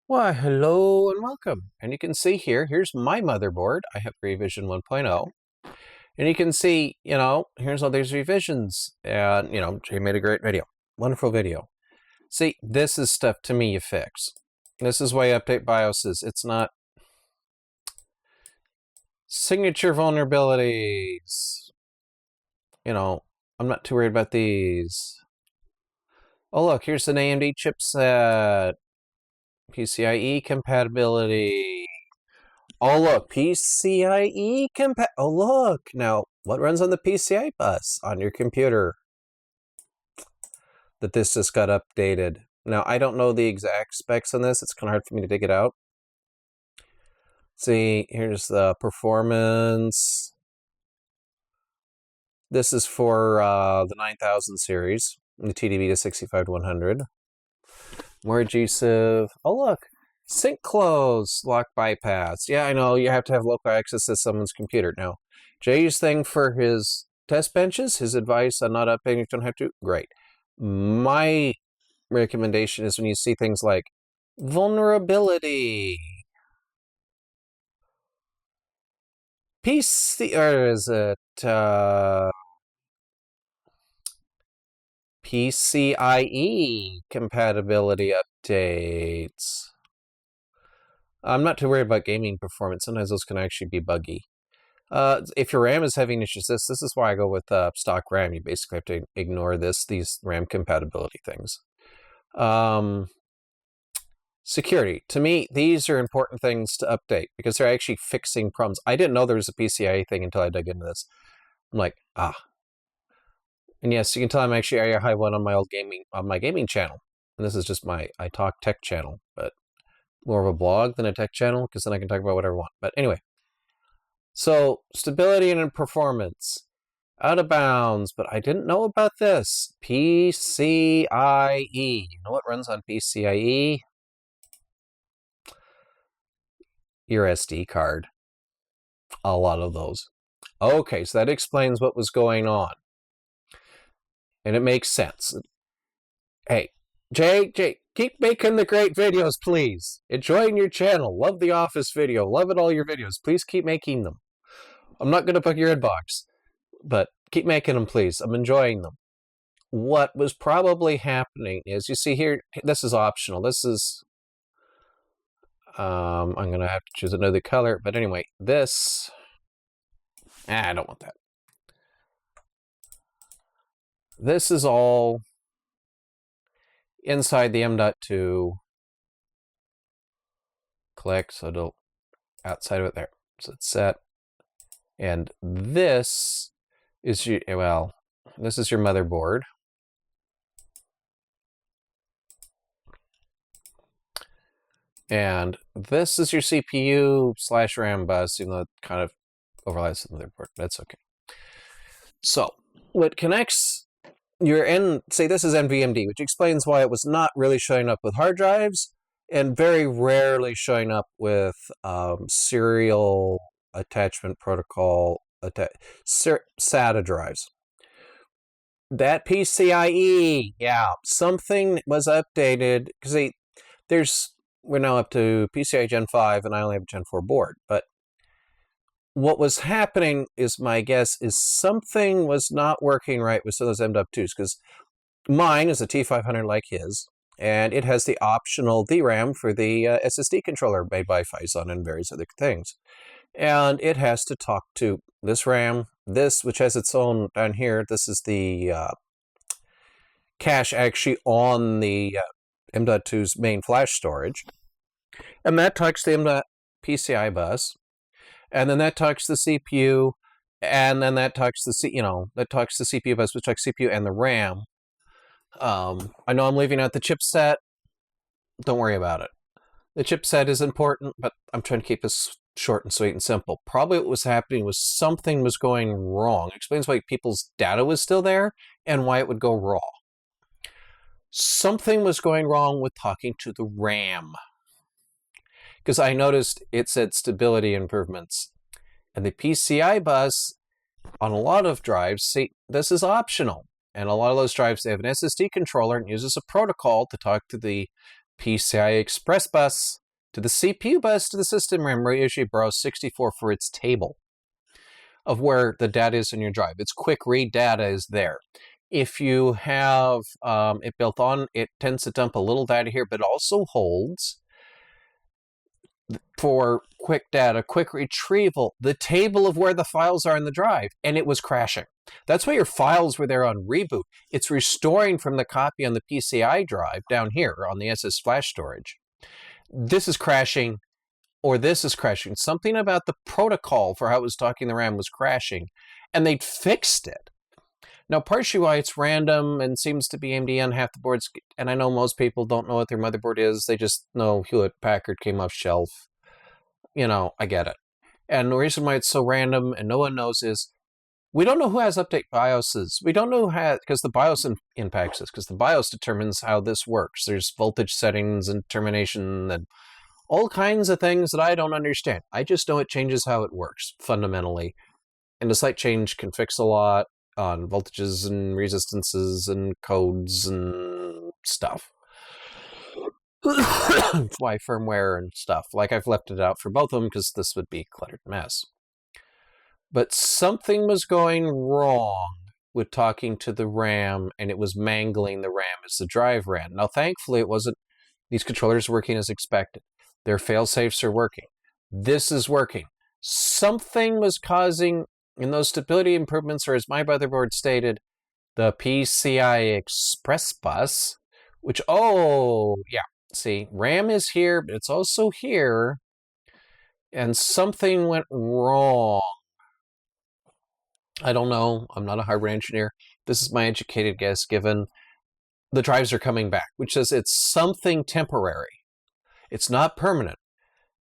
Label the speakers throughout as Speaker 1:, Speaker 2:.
Speaker 1: Why, hello and welcome. And you can see here's my motherboard. I have revision 1.0. And you can see, here's all these revisions. And, Jay made a great video. Wonderful video. See, this is stuff to me you fix. This is why update BIOSes. It's not signature vulnerabilities. I'm not too worried about these. Oh, look, here's an AMD chipset. PCIe compatibility. Oh, look, PCIe Oh, look. Now, what runs on the PCI bus on your computer? That this just got updated. Now, I don't know the exact specs on this. It's kind of hard for me to dig it out. See, here's the performance. This is for the 9000 series, the TDP to 65 to 100. More GSIV. Oh, look. Sync close, lock bypass. Yeah, I know, you have to have local access to someone's computer. Now, Jay's thing for his test benches, his advice on not updating if you don't have to, great. My recommendation is when you see things like vulnerability, PC, or is it PCIe compatibility updates. I'm not too worried about gaming performance. Sometimes those can actually be buggy. If your RAM is having issues, this is why I go with stock RAM. You basically have to ignore these RAM compatibility things. Security. To me, these are important things to update because they're actually fixing problems. I didn't know there was a PCIe thing until I dug into this. I'm like, And yes, you can tell I'm actually area high one on my gaming channel. And this is just my I Talk Tech channel, but more of a blog than a tech channel because then I can talk about whatever I want. But anyway, so stability and performance, out of bounds, but I didn't know about this. PCIe. You know what runs on PCIe? Your SD card. A lot of those. Okay, so that explains what was going on. And it makes sense. Hey, Jay, keep making the great videos, please. Enjoying your channel. Love the Office video. Love it, all your videos. Please keep making them. I'm not going to book your inbox, but keep making them, please. I'm enjoying them. What was probably happening is, you see here, this is optional. This is, I'm going to have to choose another color. But anyway, this, I don't want that. This is all inside the M.2. Click, so it'll outside of it there. So it's set. And this is your, this is your motherboard. And this is your CPU / RAM bus, even though it kind of overlaps the motherboard. That's okay. So what connects your say this is NVMe, which explains why it was not really showing up with hard drives and very rarely showing up with serial attachment protocol SATA drives. That PCIe, yeah, something was updated because we're now up to PCI Gen 5 and I only have a Gen 4 board. But what was happening is, my guess is something was not working right with some of those M.2s, because mine is a T500 like his, and it has the optional DRAM for the SSD controller made by Phison and various other things. And it has to talk to this RAM, this, which has its own down here. This is the cache actually on the M.2's main flash storage. And that talks to the M.PCI bus. And then that talks to the CPU. And then that talks to the CPU bus, which talks CPU and the RAM. I know I'm leaving out the chipset. Don't worry about it. The chipset is important, but I'm trying to keep this short and sweet and simple. Probably what was happening was something was going wrong. It explains why people's data was still there and why it would go raw. Something was going wrong with talking to the RAM, because I noticed it said stability improvements. And the PCI bus on a lot of drives, see, this is optional. And a lot of those drives, they have an SSD controller and uses a protocol to talk to the PCI Express bus to the CPU bus to the system RAM, where it usually borrows 64 for its table of where the data is in your drive. Its quick read data is there. If you have it built on, it tends to dump a little data here, but also holds for quick data, quick retrieval, the table of where the files are in the drive, and it was crashing. That's why your files were there on reboot. It's restoring from the copy on the PCI drive down here on the SS flash storage. This is crashing, or this is crashing. Something about the protocol for how it was talking the RAM was crashing, and they'd fixed it. Now, partially why it's random and seems to be AMD on half the boards, and I know most people don't know what their motherboard is, they just know Hewlett-Packard came off shelf. You know, I get it. And the reason why it's so random and no one knows is we don't know who has update BIOSes. We don't know how, because the BIOS impacts this, because the BIOS determines how this works. There's voltage settings and termination and all kinds of things that I don't understand. I just know it changes how it works, fundamentally. And the slight change can fix a lot on voltages and resistances and codes and stuff. Why firmware and stuff. Like, I've left it out for both of them because this would be a cluttered mess. But something was going wrong with talking to the RAM, and it was mangling the RAM as the drive ran. Now, thankfully, it wasn't. These controllers are working as expected. Their fail-safes are working. This is working. Something was causing, in those stability improvements, or as my motherboard stated, the PCI Express bus, which, oh, yeah, see, RAM is here, but it's also here, and something went wrong. I don't know. I'm not a hardware engineer. This is my educated guess, given the drives are coming back, which says it's something temporary. It's not permanent.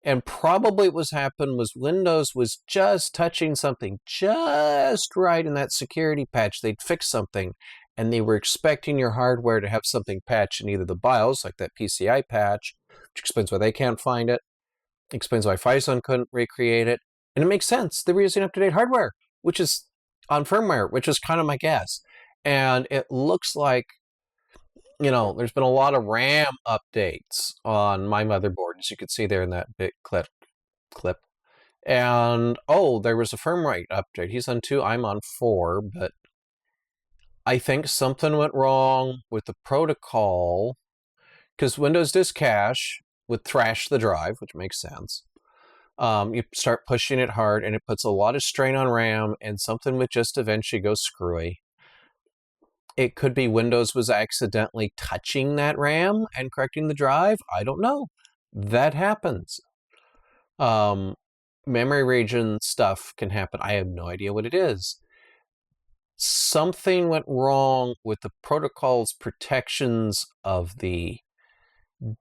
Speaker 1: And probably what was happened was Windows was just touching something just right in that security patch. They'd fix something, and they were expecting your hardware to have something patched in either the BIOS, like that PCI patch, which explains why they can't find it, explains why Phison couldn't recreate it, and it makes sense. They were using up-to-date hardware, which is on firmware, which is kind of my guess. And it looks like, you know, there's been a lot of RAM updates on my motherboard, as you can see there in that big clip. And, oh, there was a firmware update. He's on 2, I'm on 4, but I think something went wrong with the protocol, because Windows Disk Cache would thrash the drive, which makes sense. You start pushing it hard, and it puts a lot of strain on RAM, and something would just eventually go screwy. It could be Windows was accidentally touching that RAM and correcting the drive. I don't know. That happens. Memory region stuff can happen. I have no idea what it is. Something went wrong with the protocol's protections of the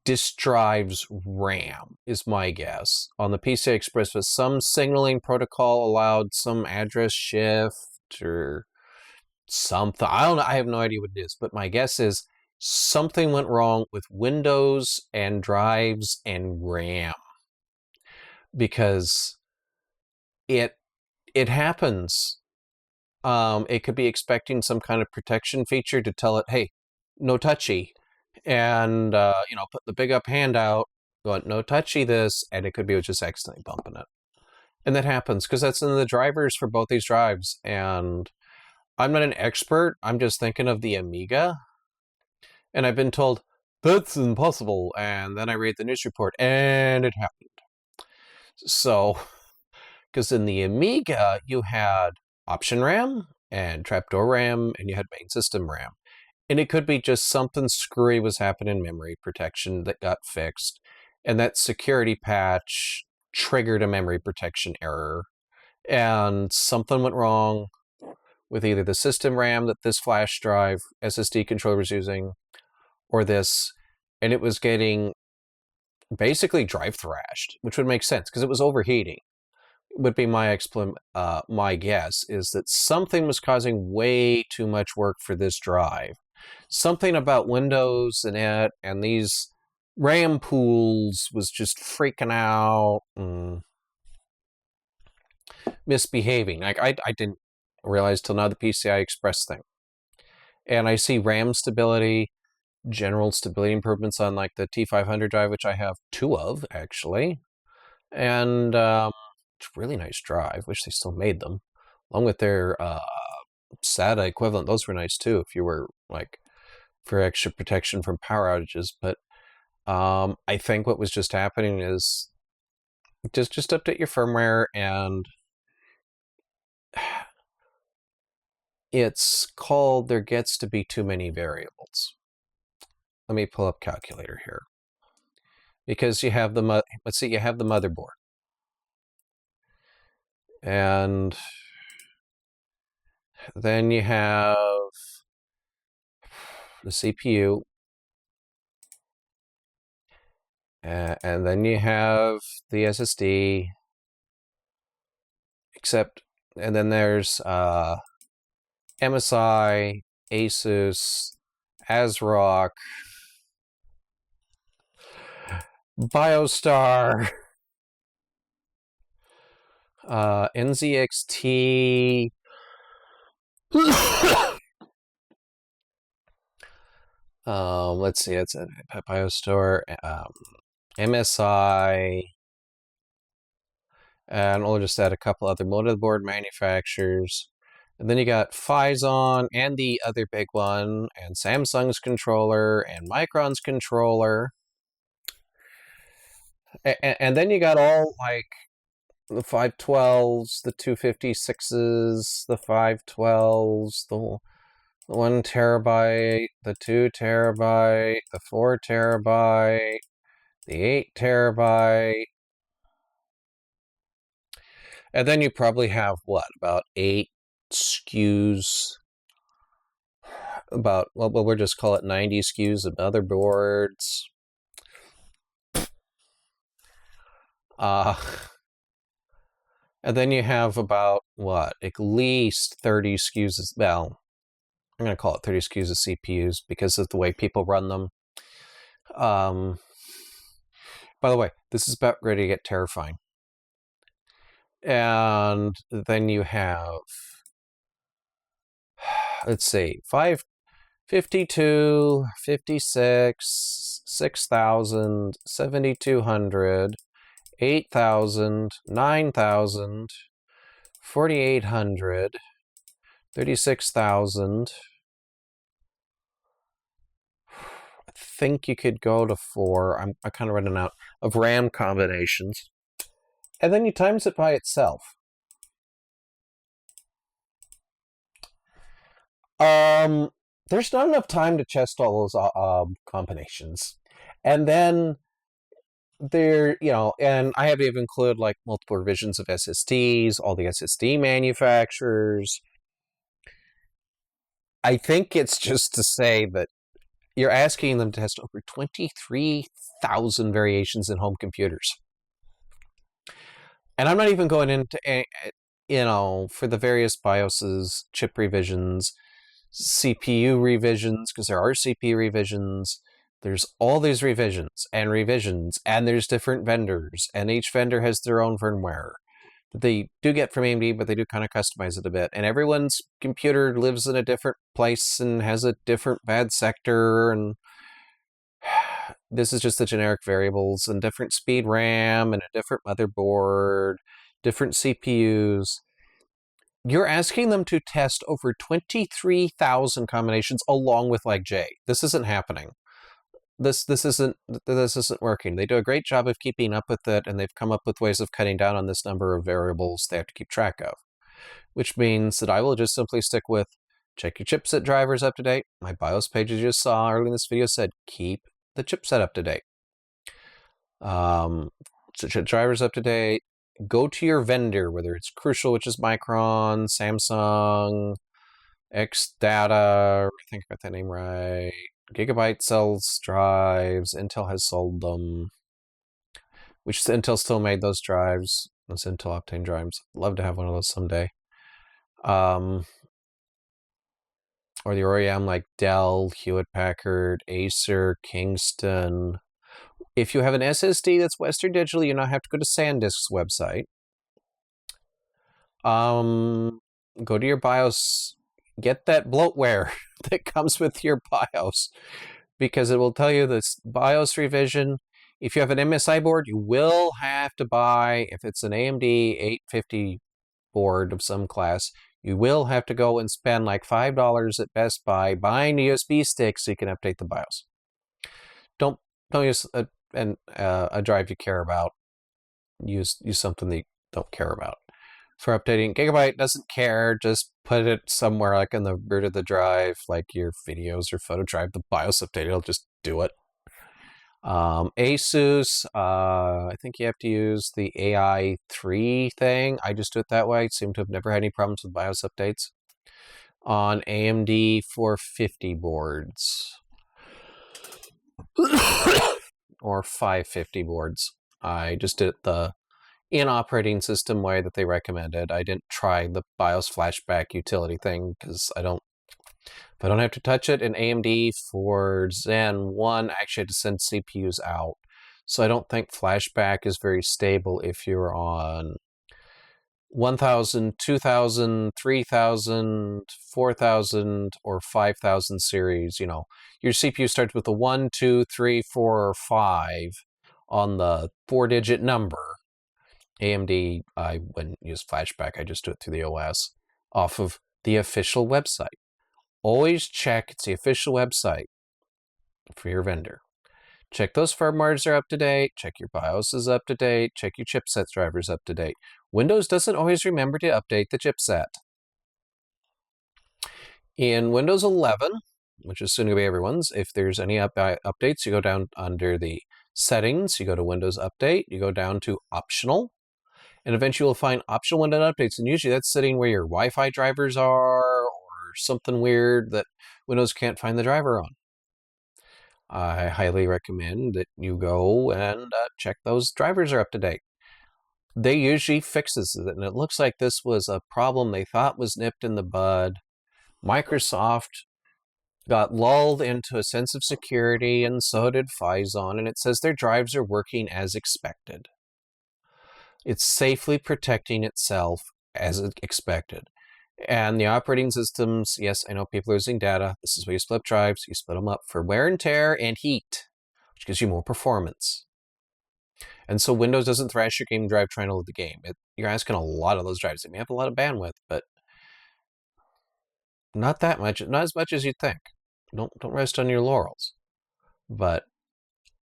Speaker 1: disk drive's RAM, is my guess. On the PCI Express, with some signaling protocol allowed some address shift or something. I don't know. I have no idea what it is, but my guess is something went wrong with Windows and drives and RAM, because it happens. It could be expecting some kind of protection feature to tell it, hey, no touchy, and you know, put the big up hand out, going no touchy this, and it could be just accidentally bumping it, and that happens because that's in the drivers for both these drives. And I'm not an expert. I'm just thinking of the Amiga, and I've been told that's impossible, and then I read the news report, and it happened. So, because in the Amiga you had option RAM and trapdoor RAM, and you had main system RAM. And it could be just something screwy was happening in memory protection that got fixed, and that security patch triggered a memory protection error, and something went wrong with either the system RAM that this flash drive SSD controller was using, or this, and it was getting basically drive thrashed, which would make sense because it was overheating. Would be my my guess is that something was causing way too much work for this drive. Something about Windows and it and these RAM pools was just freaking out and misbehaving. Like I didn't realize till now the PCI Express thing. And I see RAM stability. general stability improvements on like the T500 drive, which I have 2 of actually, and it's a really nice drive. Wish they still made them, along with their SATA equivalent. Those were nice too, if you were like for extra protection from power outages. But I think what was just happening is just update your firmware, and it's called there gets to be too many variables. Let me pull up calculator here, because you have the let's see, you have the motherboard, and then you have the CPU, and then you have the SSD, and then there's MSI, Asus, ASRock, BioStar, NZXT, let's see, it's a BioStar, MSI, and we'll just add a couple other motherboard manufacturers. And then you got Phison and the other big one, and Samsung's controller, and Micron's controller. And then you got all like the 512s, the 256s, the 512s, the 1 terabyte, the 2 terabyte, the 4 terabyte, the 8 terabyte. And then you probably have what, about 8 SKUs, about, well, we'll just call it 90 SKUs of motherboards. And then you have about, what, at least 30 SKUs, well, I'm going to call it 30 SKUs of CPUs because of the way people run them. By the way, this is about ready to get terrifying. And then you have, let's see, 552, 56, 6,000, 7,200, 8,000, 9,000, 4,800, 36,000. I think you could go to 4. I'm kind of running out of RAM combinations. And then you times it by itself. There's not enough time to test all those combinations. And then there, you know, and I have to include like multiple revisions of SSDs, all the SSD manufacturers. I think it's just to say that you're asking them to test over 23,000 variations in home computers. And I'm not even going into, you know, for the various BIOSes, chip revisions, CPU revisions, because there are CPU revisions. There's all these revisions, and there's different vendors, and each vendor has their own firmware that they do get from AMD, but they do kind of customize it a bit. And everyone's computer lives in a different place and has a different bad sector, and this is just the generic variables, and different speed RAM, and a different motherboard, different CPUs. You're asking them to test over 23,000 combinations along with like J. This isn't happening. This isn't working. They do a great job of keeping up with it, and they've come up with ways of cutting down on this number of variables they have to keep track of, which means that I will just simply stick with check your chipset drivers up to date. My BIOS page you just saw earlier in this video said keep the chipset up to date. So drivers up to date. Go to your vendor, whether it's Crucial, which is Micron, Samsung, Xdata, I think I got that name right. Gigabyte sells drives. Intel has sold them. Which Intel still made those drives. Those Intel Optane drives. I'd love to have one of those someday. Or the OEM like Dell, Hewlett Packard, Acer, Kingston. If you have an SSD that's Western Digital, you now have to go to SanDisk's website. Go to your BIOS. Get that bloatware that comes with your BIOS. because it will tell you this BIOS revision. If you have an MSI board, you will have to buy, if it's an AMD 850 board of some class, you will have to go and spend like $5 at Best Buy buying a USB stick so you can update the BIOS. Don't use a drive you care about. Use something that you don't care about. For updating, Gigabyte doesn't care. Just put it somewhere like in the root of the drive, like your videos or photo drive. The BIOS update, it'll just do it. Asus, I think you have to use the AI3 thing. I just do it that way. I seem to have never had any problems with BIOS updates. On AMD 450 boards. Or 550 boards. I just did it the in-operating system way that they recommended. I didn't try the BIOS flashback utility thing because if I don't have to touch it. In AMD for Zen 1, I actually had to send CPUs out. So I don't think flashback is very stable if you're on 1000, 2000, 3000, 4000, or 5000 series. You know, your CPU starts with a 1, 2, 3, 4, or 5 on the 4-digit number. AMD, I wouldn't use flashback. I just do it through the OS off of the official website. Always check it's the official website for your vendor. Check those firmwares are up to date. Check your BIOS is up to date. Check your chipset drivers up to date. Windows doesn't always remember to update the chipset. In Windows 11, which is soon to be everyone's, if there's any updates, you go down under the settings, you go to Windows Update, you go down to Optional, and eventually you'll find Optional Windows Updates, and usually that's sitting where your Wi-Fi drivers are, or something weird that Windows can't find the driver on. I highly recommend that you go and check those drivers are up to date. They usually fixes it, and it looks like this was a problem they thought was nipped in the bud. Microsoft got lulled into a sense of security, and so did Phison, and it says their drives are working as expected. It's safely protecting itself as expected. And the operating systems, yes, I know people are losing data. This is where you split up drives. You split them up for wear and tear and heat, which gives you more performance. And so Windows doesn't thrash your game drive trying to load the game. You're asking a lot of those drives. They may have a lot of bandwidth, but not that much, not as much as you'd think. Don't rest on your laurels. But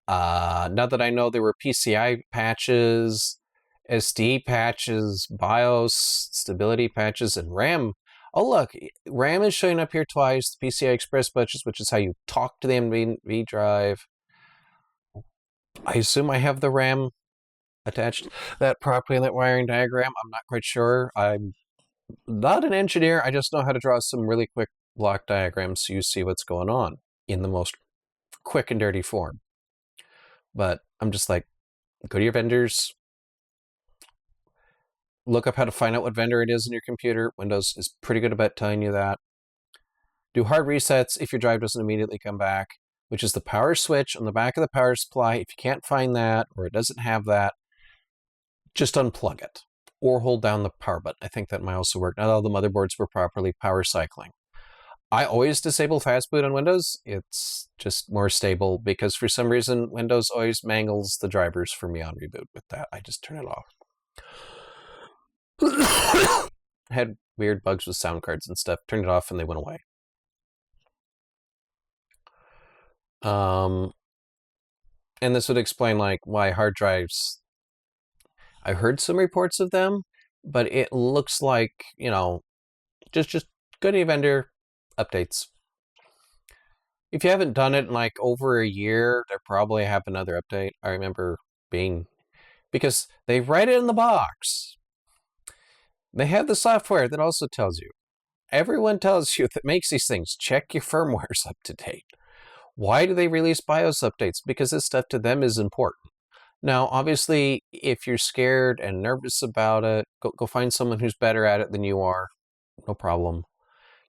Speaker 1: now that I know there were PCI patches, SD patches, BIOS stability patches, and RAM. Oh look, RAM is showing up here twice. The PCI Express patches, which is how you talk to the NVMe drive. I assume I have the RAM attached that properly in that wiring diagram. I'm not quite sure. I'm not an engineer. I just know how to draw some really quick block diagrams so you see what's going on in the most quick and dirty form. But I'm just like, go to your vendors, look up how to find out what vendor it is in your computer. Windows is pretty good about telling you that. Do hard resets if your drive doesn't immediately come back, which is the power switch on the back of the power supply. If you can't find that or it doesn't have that, just unplug it or hold down the power button. I think that might also work. Not all the motherboards were properly power cycling. I always disable fast boot on Windows. It's just more stable because for some reason Windows always mangles the drivers for me on reboot with that. I just turn it off. Had weird bugs with sound cards and stuff. Turned it off and they went away. And this would explain like why hard drives. I heard some reports of them, but it looks like, you know, just go to your vendor, updates. If you haven't done it in like over a year, they probably have another update. I remember because they write it in the box. They have the software that also tells you. Everyone tells you that makes these things. Check your firmware's up to date. Why do they release BIOS updates? Because this stuff to them is important. Now, obviously, if you're scared and nervous about it, go find someone who's better at it than you are. No problem.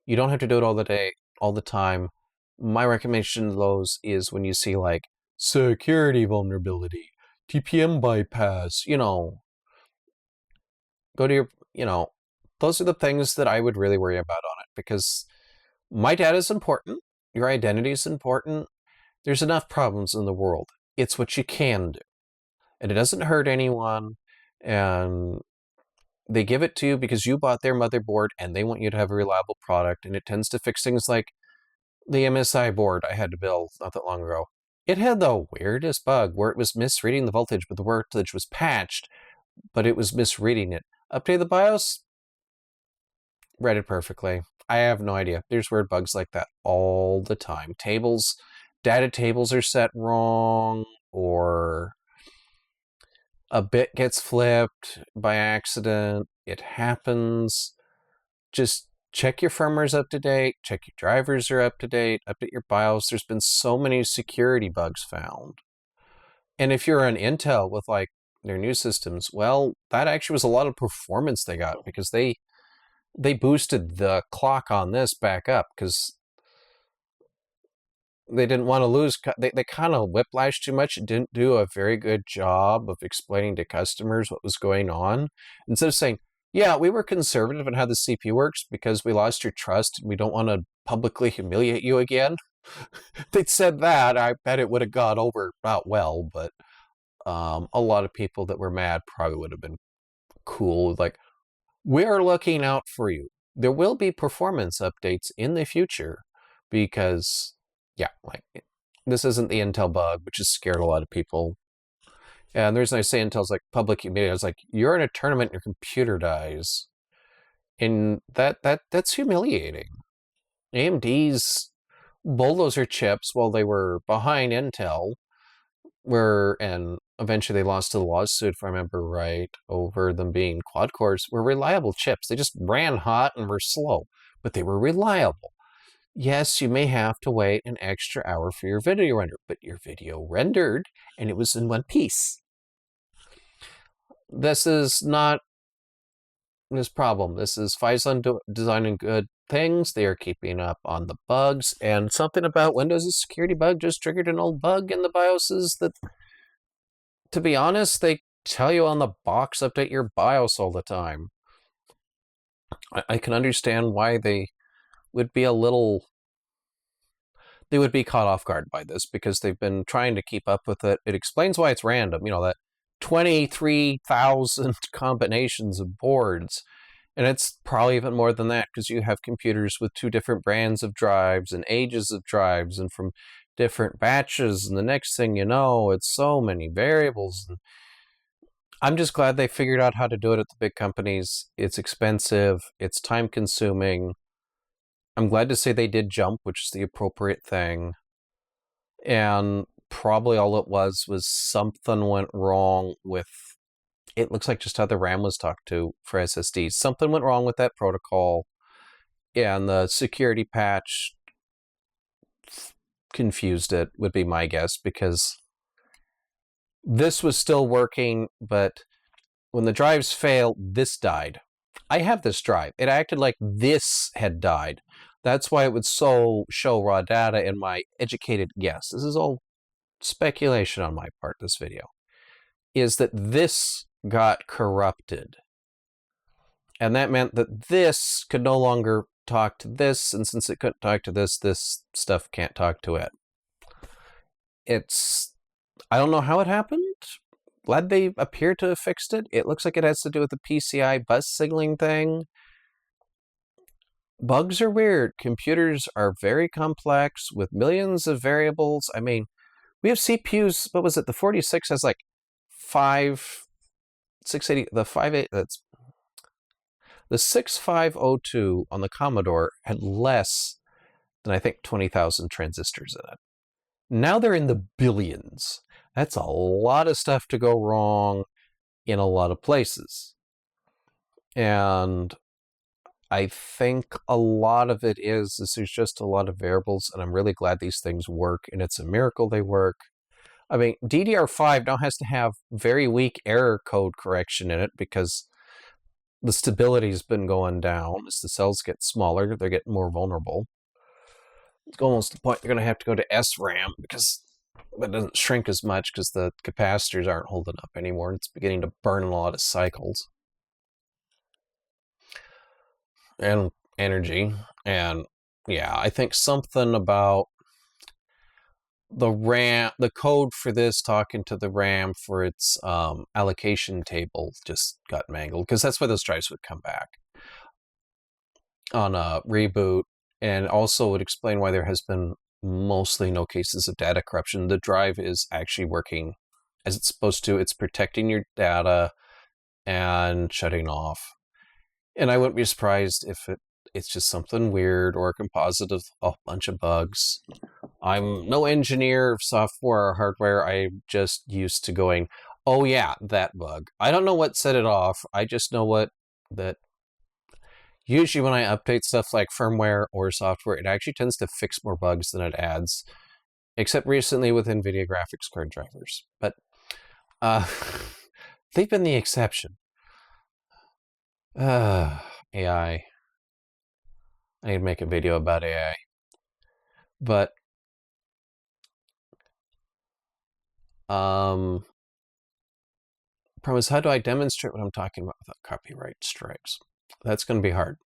Speaker 1: You don't have to do it all the time. My recommendation to those is when you see like security vulnerability, TPM bypass, you know, go to your, you know, those are the things that I would really worry about on it because my data is important. Your identity is important. There's enough problems in the world. It's what you can do. And it doesn't hurt anyone. And they give it to you because you bought their motherboard and they want you to have a reliable product. And it tends to fix things like the MSI board I had to build not that long ago. It had the weirdest bug where it was misreading the voltage, but the voltage was patched, but it was misreading it. Update the BIOS, read it perfectly. I have no idea. There's weird bugs like that all the time. Data tables are set wrong, or a bit gets flipped by accident. It happens. Just check your firmware's up to date, check your drivers are up to date, update your BIOS. There's been so many security bugs found. And if you're on Intel with like their new systems, well, that actually was a lot of performance they got because they boosted the clock on this back up because they didn't want to lose. They kind of whiplashed too much. It didn't do a very good job of explaining to customers what was going on. Instead of saying, yeah, we were conservative in how the CPU works because we lost your trust and we don't want to publicly humiliate you again. If they'd said that, I bet it would have gone over not well, but a lot of people that were mad probably would have been cool. Like, we're looking out for you. There will be performance updates in the future because, yeah, like, this isn't the Intel bug, which has scared a lot of people. And the reason I say Intel's like public humility, I was like, you're in a tournament and your computer dies. And that's humiliating. AMD's bulldozer chips, while they were behind Intel, and eventually they lost to the lawsuit, if I remember right, over them being quad cores, were reliable chips. They just ran hot and were slow, but they were reliable. Yes, you may have to wait an extra hour for your video render, but your video rendered and it was in one piece. This is not this problem. This is Phison designing good things. They are keeping up on the bugs, and something about Windows' security bug just triggered an old bug in the BIOSes that, to be honest, they tell you on the box, update your BIOS all the time. I can understand why they would be they would be caught off guard by this because they've been trying to keep up with it. It explains why it's random, that 23,000 combinations of boards. And it's probably even more than that because you have computers with 2 different brands of drives and ages of drives and from different batches. And the next thing you know, it's so many variables. And I'm just glad they figured out how to do it at the big companies. It's expensive. It's time consuming. I'm glad to say they did jump, which is the appropriate thing. And probably all it was something went wrong with, it looks like just how the RAM was talked to for SSDs. Something went wrong with that protocol, and the security patch confused it, would be my guess, because this was still working, but when the drives failed, this died. I have this drive. It acted like this had died. That's why it would show raw data in my educated guess. This is all speculation on my part, this video. Is that this got corrupted. And that meant that this could no longer talk to this, and since it couldn't talk to this stuff can't talk to it. I don't know how it happened. Glad they appear to have fixed it. It looks like it has to do with the PCI bus signaling thing. Bugs are weird. Computers are very complex with millions of variables. I mean, we have CPUs, what was it? The 46 has like 680, the 6502 on the Commodore had less than, I think, 20,000 transistors in it. Now they're in the billions. That's a lot of stuff to go wrong in a lot of places. And I think a lot of it is there's just a lot of variables, and I'm really glad these things work, and it's a miracle they work. I mean, DDR5 now has to have very weak error code correction in it because the stability's been going down. As the cells get smaller, they're getting more vulnerable. It's almost to the point they're going to have to go to SRAM because it doesn't shrink as much because the capacitors aren't holding up anymore. It's beginning to burn a lot of cycles and energy. And yeah, I think something about the code for this talking to the RAM for its allocation table just got mangled, because that's why those drives would come back on a reboot, and also would explain why there has been mostly no cases of data corruption. The drive is actually working as it's supposed to. It's protecting your data and shutting off. And I wouldn't be surprised if it's just something weird or a composite of a bunch of bugs. I'm no engineer of software or hardware. I'm just used to going, oh yeah, that bug. I don't know what set it off. I just know that usually when I update stuff like firmware or software, it actually tends to fix more bugs than it adds, except recently with NVIDIA graphics card drivers. But they've been the exception. AI. I need to make a video about AI. But problem is, how do I demonstrate what I'm talking about without copyright strikes? That's going to be hard.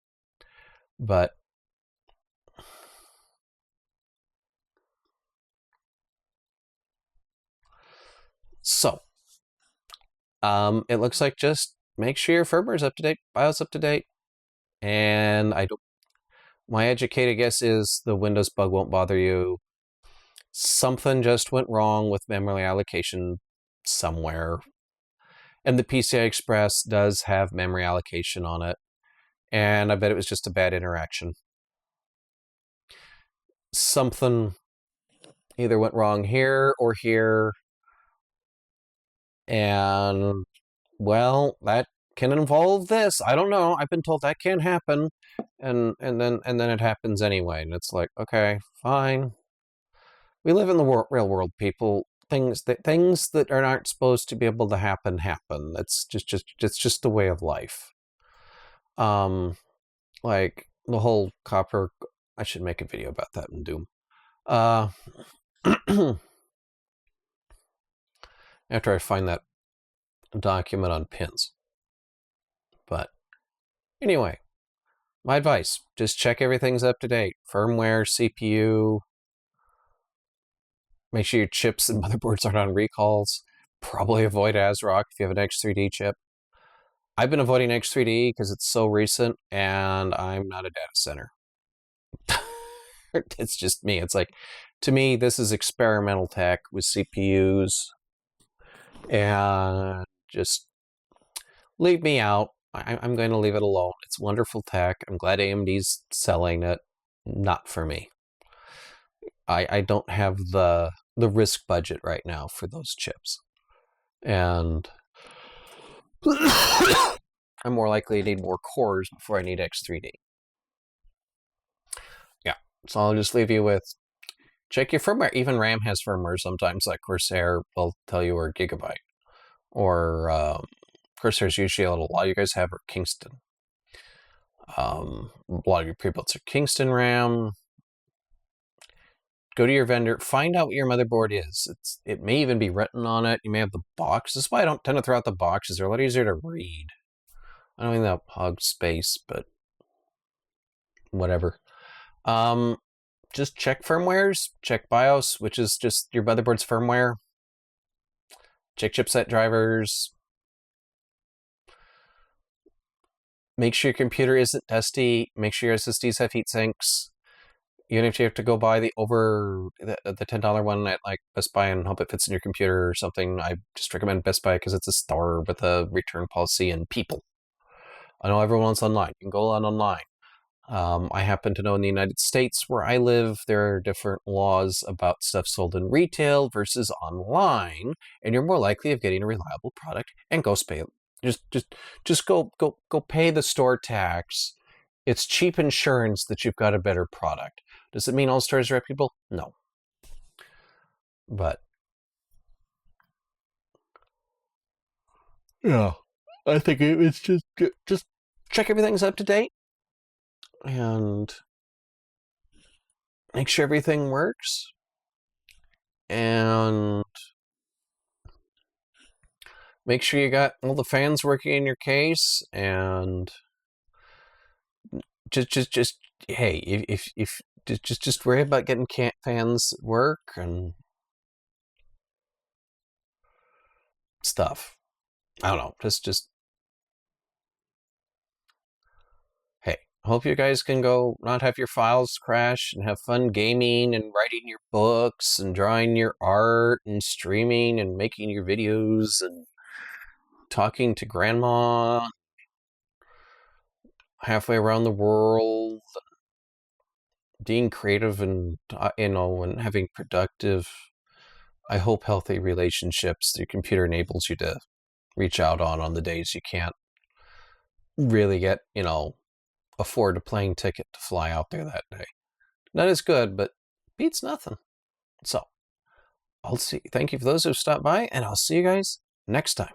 Speaker 1: But so it looks like just make sure your firmware is up to date, BIOS up to date, and my educated guess is the Windows bug won't bother you. Something just went wrong with memory allocation somewhere, and the PCI Express does have memory allocation on it, and I bet it was just a bad interaction. Something either went wrong here or here, and well, that can involve this. I don't know. I've been told that can't happen, and then it happens anyway, and it's like, okay, fine. We live in the real world, people. Things that aren't supposed to be able to happen. It's just the way of life. Like the whole copper. I should make a video about that in Doom. After I find that document on pins. But anyway, my advice, just check everything's up to date. Firmware, CPU, make sure your chips and motherboards aren't on recalls. Probably avoid ASRock if you have an X3D chip. I've been avoiding X3D because it's so recent, and I'm not a data center. It's just me. It's like, to me, this is experimental tech with CPUs, and just leave me out. I'm going to leave it alone. It's wonderful tech. I'm glad AMD's selling it. Not for me. I don't have the risk budget right now for those chips. And I'm more likely to need more cores before I need X3D. Yeah, so I'll just leave you with, check your firmware. Even RAM has firmware sometimes, like Corsair will tell you, or Gigabyte. Or Corsair's usually a lot of you guys have, or Kingston. A lot of your pre-builts are Kingston RAM. Go to your vendor, find out what your motherboard is. It may even be written on it. You may have the box. This is why I don't tend to throw out the boxes. They're a lot easier to read. I don't mean that hog space, but whatever. Just check firmwares, check BIOS, which is just your motherboard's firmware. Check chipset drivers. Make sure your computer isn't dusty. Make sure your SSDs have heat sinks. Even if you have to go buy the $10 one at like Best Buy and hope it fits in your computer or something, I just recommend Best Buy because it's a store with a return policy and people. I know everyone's online. You can go on online. I happen to know in the United States where I live, there are different laws about stuff sold in retail versus online, and you're more likely of getting a reliable product. And go pay. Just go pay the store tax. It's cheap insurance that you've got a better product. Does it mean all stores are reputable? No. But yeah, I think it's just check everything's up to date and make sure everything works, and make sure you got all the fans working in your case, and just hey, if just worry about getting fans work, and stuff. I don't know, just hey, hope you guys can go not have your files crash and have fun gaming and writing your books and drawing your art and streaming and making your videos and talking to grandma halfway around the world, being creative and, and having productive, I hope healthy relationships your computer enables you to reach out on the days you can't really get, afford a plane ticket to fly out there that day. Not as good, but beats nothing. So, thank you for those who've stopped by, and I'll see you guys next time.